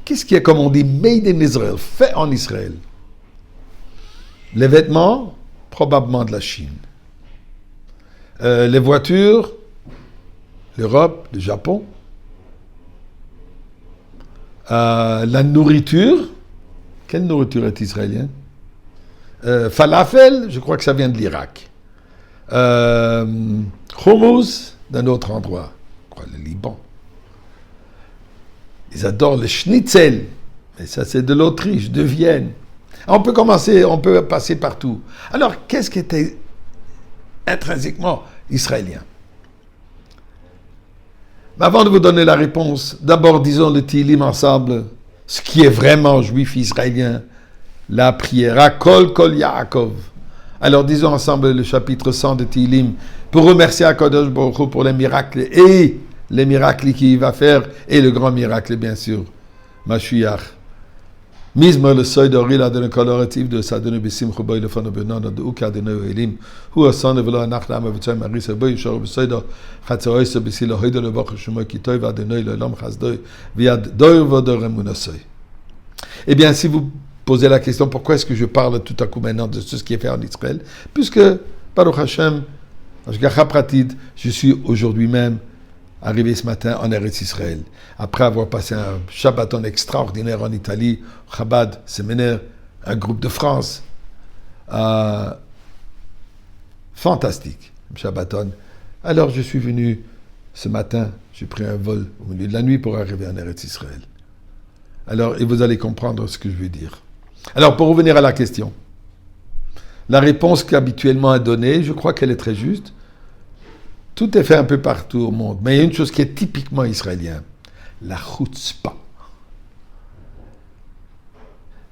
Qu'est-ce qui est, comme on dit, made in Israel, fait en Israël? Les vêtements, probablement de la Chine. Les voitures, l'Europe, le Japon. La nourriture, quelle nourriture est israélienne? Falafel, je crois que ça vient de l'Irak. Hummus, d'un autre endroit, je crois le Liban. Ils adorent le schnitzel, mais ça c'est de l'Autriche, de Vienne. On peut passer partout. Alors, qu'est-ce qui était intrinsèquement israélien? Mais avant de vous donner la réponse, d'abord disons le Tehillim ensemble, ce qui est vraiment juif israélien, la prière, Akol Kol Yaakov. Alors disons ensemble le chapitre 100 de Tehillim, pour remercier Akadosh Baruch Hu pour les miracles et les miracles qu'il va faire, et le grand miracle bien sûr, Mashiach. Mizmor le seuil d'oril adonne coloratif de s'adonner bessim chuboy le fano benon de uka de neu elim hu asan velo anachna ma v'tzay maris boy shor beseuil de chatzoy se besil le hoyde le vach shmo kitoy va de neu le lam chazdoy viad doy vodor emunasoy. Eh bien, si vous posez la question pourquoi est-ce que je parle tout à coup maintenant de tout ce qui est fait en Israël, puisque Baruch Hashem, Ashgacha Pratid, je suis aujourd'hui même arrivé ce matin en Eretz Israël. Après avoir passé un Shabbaton extraordinaire en Italie, Chabad, séminaire, un groupe de France. Fantastique, Shabbaton. Alors je suis venu ce matin, j'ai pris un vol au milieu de la nuit pour arriver en Eretz Israël. Alors, et vous allez comprendre ce que je veux dire. Alors, pour revenir à la question, la réponse qu'habituellement est donnée, je crois qu'elle est très juste. Tout est fait un peu partout au monde. Mais il y a une chose qui est typiquement israélienne. La chutzpah.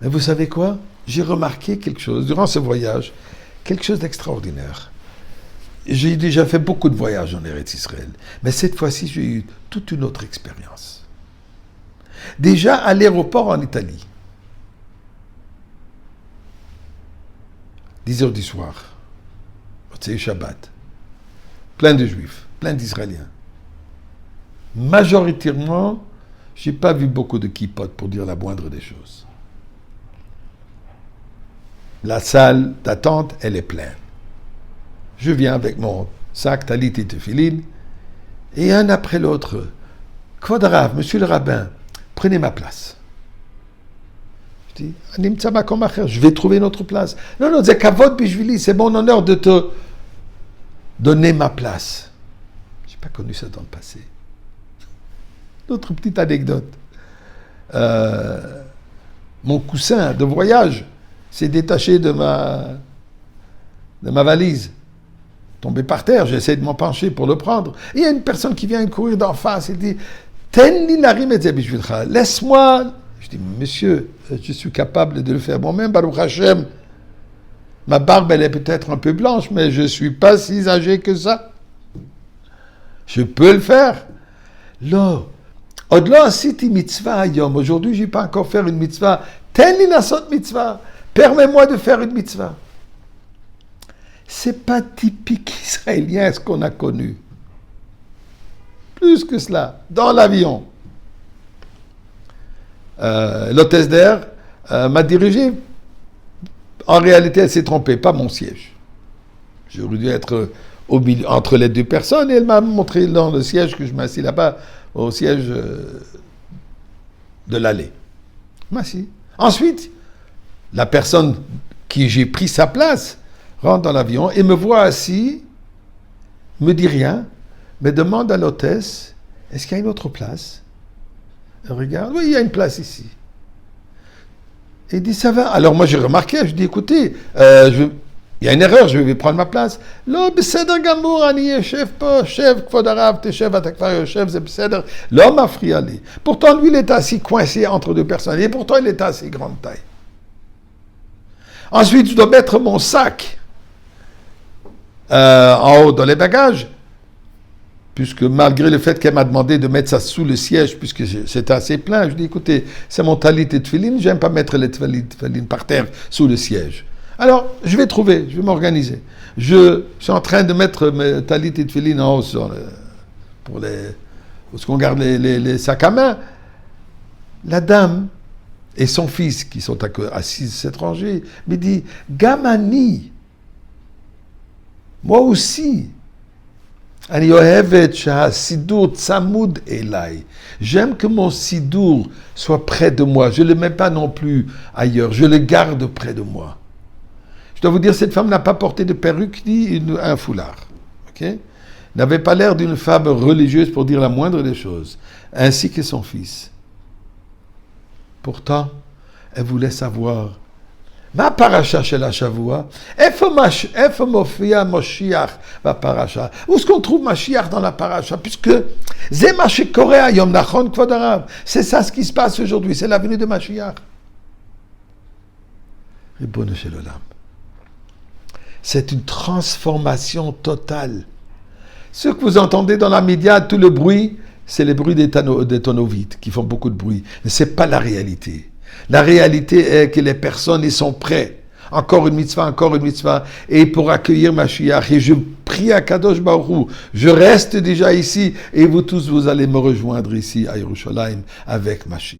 Mais vous savez quoi? J'ai remarqué quelque chose, durant ce voyage, quelque chose d'extraordinaire. J'ai déjà fait beaucoup de voyages en Eretz Israël. Mais cette fois-ci, j'ai eu toute une autre expérience. Déjà à l'aéroport en Italie. 10 heures du soir. C'est Shabbat. Plein de Juifs, plein d'Israéliens. Majoritairement, je n'ai pas vu beaucoup de kippot pour dire la moindre des choses. La salle d'attente, elle est pleine. Je viens avec mon sac, talit et tefillin, et un après l'autre, Kvod Harav, monsieur le rabbin, prenez ma place. Je dis, je vais trouver une autre place. Non, c'est kavod bishvili, c'est mon honneur de te donner ma place. Je n'ai pas connu ça dans le passé. Autre petite anecdote. Mon coussin de voyage s'est détaché de ma valise. Tombé par terre, j'ai essayé de m'en pencher pour le prendre. Et il y a une personne qui vient courir d'en face et dit « Tenni larim et zebishvilcha, laisse-moi. » Je dis « Monsieur, je suis capable de le faire moi-même, Baruch Hashem. Ma barbe, elle est peut-être un peu blanche, mais je ne suis pas si âgé que ça. Je peux le faire. » Là, au-delà, city mitzvah, yom. Aujourd'hui, je n'ai pas encore fait une mitzvah. Tenni lasot mitzvah. Permets-moi de faire une mitzvah. C'est pas typique israélien ce qu'on a connu. Plus que cela, dans l'avion. L'hôtesse d'air m'a dirigé. En réalité, elle s'est trompée, pas mon siège. J'aurais dû être au milieu, entre les deux personnes et elle m'a montré dans le siège que je m'assis là-bas, au siège de l'allée. Je m'assis. Ensuite, la personne qui j'ai pris sa place rentre dans l'avion et me voit assis, me dit rien, mais demande à l'hôtesse, est-ce qu'il y a une autre place? Elle regarde, oui, il y a une place ici. Et il dit, ça va. Alors moi j'ai remarqué, je dis, écoutez, il y a une erreur, je vais prendre ma place. Là, בסדר גמור, אני יושב פה, שב, כבוד הרב, תשב, אתה כבר יושב, זה בסדר. L'homme a frialé. Pourtant, lui, il est assis coincé entre deux personnes, et pourtant, il est assez grande taille. Ensuite, je dois mettre mon sac en haut dans les bagages, puisque malgré le fait qu'elle m'a demandé de mettre ça sous le siège, puisque c'était assez plein, je dis, écoutez, c'est mon talit et tefillin, j'aime pas mettre les talit et tefillin par terre sous le siège. Alors, je vais m'organiser. Je suis en train de mettre mes talit et tefillin en haut pour ce qu'on garde les sacs à main. La dame et son fils, qui sont assis à cette rangée, me dit, Gamani, moi aussi, j'aime que mon sidour soit près de moi. Je ne le mets pas non plus ailleurs. Je le garde près de moi. Je dois vous dire, cette femme n'a pas porté de perruque ni un foulard. Okay? N'avait pas l'air d'une femme religieuse pour dire la moindre des choses. Ainsi que son fils. Pourtant, elle voulait savoir. Ma paracha shel Hashavua, איפה מופיע Moshiach בפרשה? Où est-ce qu'on trouve Mashiach dans la paracha? Puisque זה מה שקורה היום, נכון כבוד הרב? C'est ça ce qui se passe aujourd'hui, c'est la venue de Mashiach. ריבונו של עולם. C'est une transformation totale. Ce que vous entendez dans la média, tout le bruit, c'est le bruit des tonneaux-vides qui font beaucoup de bruit. Mais ce n'est pas la réalité. La réalité est que les personnes, ils sont prêts. Encore une mitzvah, et pour accueillir Mashiach. Et je prie à Kadosh Baruch Hu, je reste déjà ici, et vous tous, vous allez me rejoindre ici à Yerushalayim avec Mashiach.